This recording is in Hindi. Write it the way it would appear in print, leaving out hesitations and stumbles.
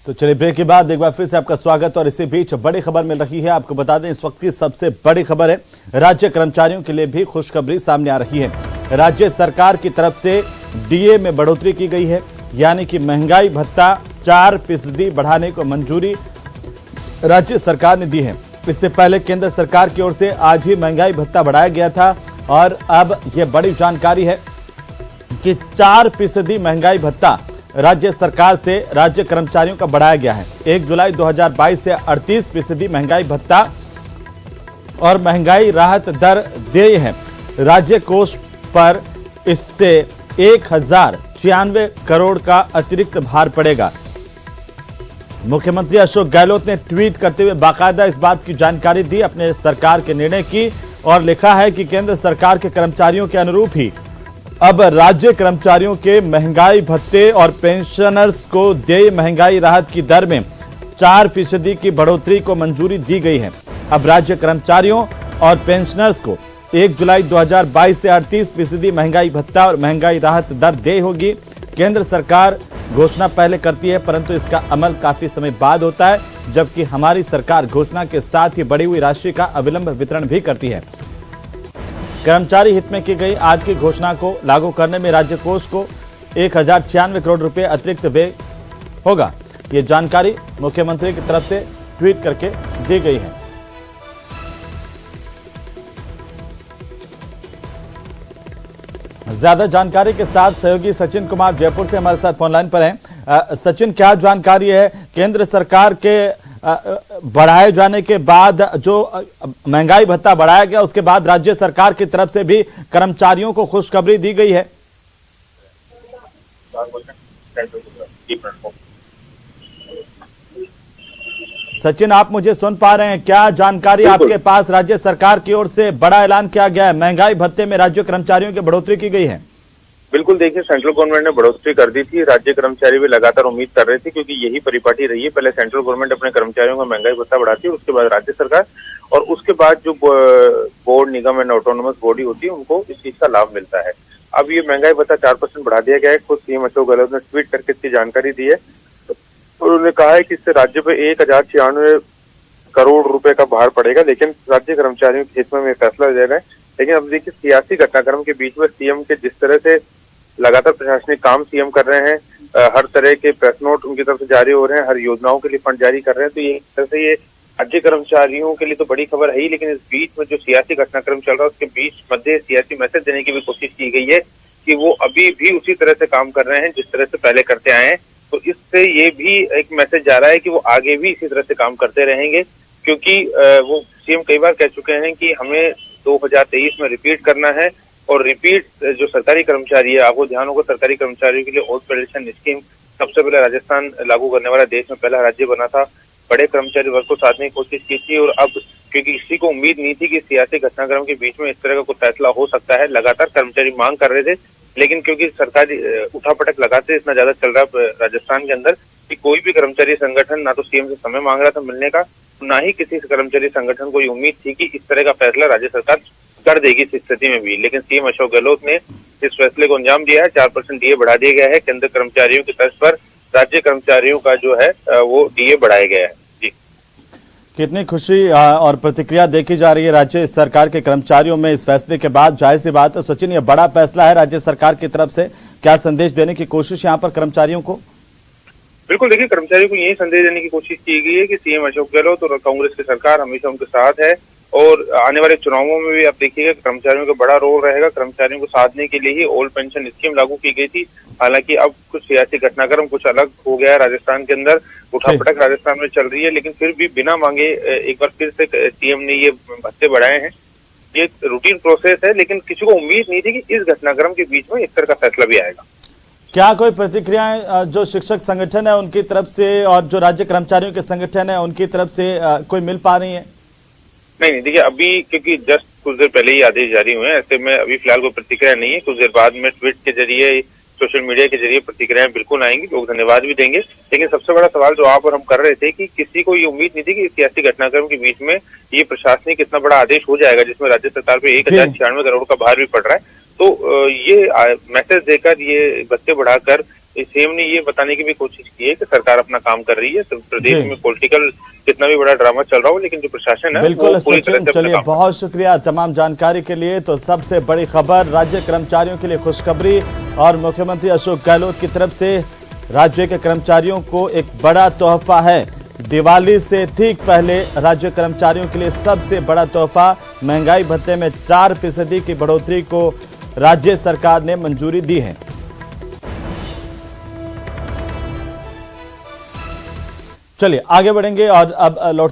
तो चलिए ब्रेक के बाद एक बार फिर से आपका स्वागत। और इसी बीच बड़ी खबर मिल रही है, आपको बता दें इस वक्त की सबसे बड़ी खबर है, राज्य कर्मचारियों के लिए भी खुशखबरी सामने आ रही है। राज्य सरकार की तरफ से डीए में बढ़ोतरी की गई है, यानी कि महंगाई भत्ता 4% बढ़ाने को मंजूरी राज्य सरकार ने दी है। इससे पहले केंद्र सरकार की ओर से आज ही महंगाई भत्ता बढ़ाया गया था और अब यह बड़ी जानकारी है कि 4% महंगाई भत्ता राज्य सरकार से राज्य कर्मचारियों का बढ़ाया गया है। 1 जुलाई 2022 से 38% महंगाई भत्ता और महंगाई राहत दर देय है। राज्य कोष पर इससे 1096 करोड़ का अतिरिक्त भार पड़ेगा। मुख्यमंत्री अशोक गहलोत ने ट्वीट करते हुए बाकायदा इस बात की जानकारी दी अपने सरकार के निर्णय की और लिखा है कि केंद्र सरकार के कर्मचारियों के अनुरूप ही अब राज्य कर्मचारियों के महंगाई भत्ते और पेंशनर्स को देय महंगाई राहत की दर में 4% की बढ़ोतरी को मंजूरी दी गई है। अब राज्य कर्मचारियों और पेंशनर्स को 1 जुलाई 2022 से 38% महंगाई भत्ता और महंगाई राहत दर देय होगी। केंद्र सरकार घोषणा पहले करती है, परंतु इसका अमल काफी समय बाद होता है, जबकि हमारी सरकार घोषणा के साथ ही बढ़ी हुई राशि का अविलंब वितरण भी करती है। कर्मचारी हित में की गई आज की घोषणा को लागू करने में राज्य कोष को 1096 करोड़ रुपए अतिरिक्त व्यय होगा। ये जानकारी मुख्यमंत्री की तरफ से ट्वीट करके दी गई है। ज्यादा जानकारी के साथ सहयोगी सचिन कुमार जयपुर से हमारे साथ फोन लाइन पर हैं। सचिन, क्या जानकारी है? केंद्र सरकार के बढ़ाए जाने के बाद जो महंगाई भत्ता बढ़ाया गया, उसके बाद राज्य सरकार की तरफ से भी कर्मचारियों को खुशखबरी दी गई है। सचिन, आप मुझे सुन पा रहे हैं? क्या जानकारी आपके पास राज्य सरकार की ओर से बड़ा ऐलान किया गया है, महंगाई भत्ते में राज्य कर्मचारियों की बढ़ोतरी की गई है? बिल्कुल, देखिए सेंट्रल गवर्नमेंट ने बढ़ोतरी कर दी थी। राज्य कर्मचारी भी लगातार उम्मीद कर रहे थे, क्योंकि यही परिपाटी रही है। पहले सेंट्रल गवर्नमेंट अपने कर्मचारियों का महंगाई भत्ता बढ़ाती है, उसके बाद राज्य सरकार, और उसके बाद जो board, Nigam and autonomous body होती है, उनको इस चीज का लाभ मिलता है। अब ये महंगाई भत्ता 4% बढ़ा दिया गया है। खुद सीएम अशोक गहलोत ने ट्वीट करके इसकी जानकारी दी है और उन्होंने कहा है कि इससे राज्य पे 1096 करोड़ रुपए का भार पड़ेगा, लेकिन राज्य कर्मचारियों के हित में फैसला ले रहा है। लेकिन अब देखिए, सियासी घटनाक्रम के बीच में सीएम के जिस तरह से लगातार प्रशासनिक काम सीएम कर रहे हैं, हर तरह के प्रेस नोट उनकी तरफ से जारी हो रहे हैं, हर योजनाओं के लिए फंड जारी कर रहे हैं, तो ये तरह से ये राज्य कर्मचारियों के लिए तो बड़ी खबर है ही, लेकिन इस बीच में जो सियासी घटनाक्रम चल रहा है उसके बीच मध्य सियासी मैसेज देने की भी कोशिश की गई है कि वो अभी भी उसी तरह से काम कर रहे हैं जिस तरह से पहले करते आए हैं। तो इससे ये भी एक मैसेज जा रहा है कि वो आगे भी इसी तरह से काम करते रहेंगे, क्योंकि वो सीएम कई बार कह चुके हैं कि हमें 2023 में रिपीट करना है। और रिपीट जो सरकारी कर्मचारी है, आपको ध्यान होगा, सरकारी कर्मचारियों के लिए ओल्ड पेंशन स्कीम सबसे पहले राजस्थान लागू करने वाला देश में पहला राज्य बना था। बड़े कर्मचारी वर्ग को साधने की कोशिश की थी, और अब क्योंकि किसी को उम्मीद नहीं थी कि सियासी घटनाक्रम के बीच में इस तरह का कोई फैसला हो सकता है, लगातार कर्मचारी मांग कर रहे थे, लेकिन क्योंकि सरकारी उठापटक लगाते इतना ज्यादा चल रहा है राजस्थान के अंदर कि कोई भी कर्मचारी संगठन ना तो सीएम से समय मांग रहा था मिलने का, ना ही किसी कर्मचारी संगठन को ये उम्मीद थी कि इस तरह का फैसला राज्य सरकार कर देगी इस स्थिति में भी। लेकिन सीएम अशोक गहलोत ने इस फैसले को अंजाम दिया है। 4% डीए बढ़ा दिया गया है। केंद्र कर्मचारियों की तर्ज पर राज्य कर्मचारियों का जो है वो डीए बढ़ाया गया है। जी, कितनी खुशी और प्रतिक्रिया देखी जा रही है राज्य सरकार के कर्मचारियों में इस फैसले के बाद। जाहिर सी बात है सचिन, ये बड़ा फैसला है राज्य सरकार की तरफ से। क्या संदेश देने की कोशिश यहाँ पर कर्मचारियों को? बिल्कुल, देखिए कर्मचारियों को यही संदेश देने की कोशिश की गई है कि सीएम अशोक गहलोत और कांग्रेस की सरकार हमेशा उनके साथ है, और आने वाले चुनावों में भी आप देखिएगा कर्मचारियों का बड़ा रोल रहेगा। कर्मचारियों को साधने के लिए ही ओल्ड पेंशन स्कीम लागू की गई थी। हालांकि अब कुछ सियासी घटनाक्रम कुछ अलग हो गया है राजस्थान के अंदर, उठापटक राजस्थान में चल रही है, लेकिन फिर भी बिना मांगे एक बार फिर से सीएम ने ये भत्ते बढ़ाए हैं। ये रूटीन प्रोसेस है, लेकिन किसी को उम्मीद नहीं थी कि इस घटनाक्रम के बीच में इस तरह का फैसला भी आएगा। क्या कोई प्रतिक्रियाएं जो शिक्षक संगठन है उनकी तरफ से और जो राज्य कर्मचारियों के संगठन है उनकी तरफ से कोई मिल पा रही है? नहीं, देखिए अभी क्योंकि जस्ट कुछ देर पहले ही आदेश जारी हुए हैं, ऐसे में अभी फिलहाल कोई प्रतिक्रिया नहीं है। कुछ देर बाद में ट्वीट के जरिए, सोशल मीडिया के जरिए प्रतिक्रियाएं बिल्कुल आएंगी, लोग धन्यवाद भी देंगे। लेकिन सबसे बड़ा सवाल जो आप और हम कर रहे थे कि किसी को ये उम्मीद नहीं थी कि सियासी घटनाक्रम के बीच में ये प्रशासनिक इतना बड़ा आदेश हो जाएगा जिसमें राज्य सरकार पे 1096 करोड़ का भार भी पड़ रहा है। तो ये मैसेज देकर, ये भत्ते बढ़ाकर सीएम ने ये बताने की भी कोशिश की है कि सरकार अपना काम कर रही है, तो प्रदेश जी। में पॉलिटिकल कितना भी बड़ा ड्रामा चल रहा हो, लेकिन जो प्रशासन है बिल्कुल वो पूरी तरह सचिन, से अपना चलिए काम बहुत शुक्रिया तमाम जानकारी के लिए। तो सबसे बड़ी खबर राज्य कर्मचारियों के लिए खुशखबरी और मुख्यमंत्री अशोक गहलोत की तरफ से राज्य के कर्मचारियों को एक बड़ा तोहफा है। दिवाली से ठीक पहले राज्य कर्मचारियों के लिए सबसे बड़ा तोहफा, महंगाई भत्ते में 4% की बढ़ोतरी को राज्य सरकार ने मंजूरी दी है। चलिए आगे बढ़ेंगे और अब लौटते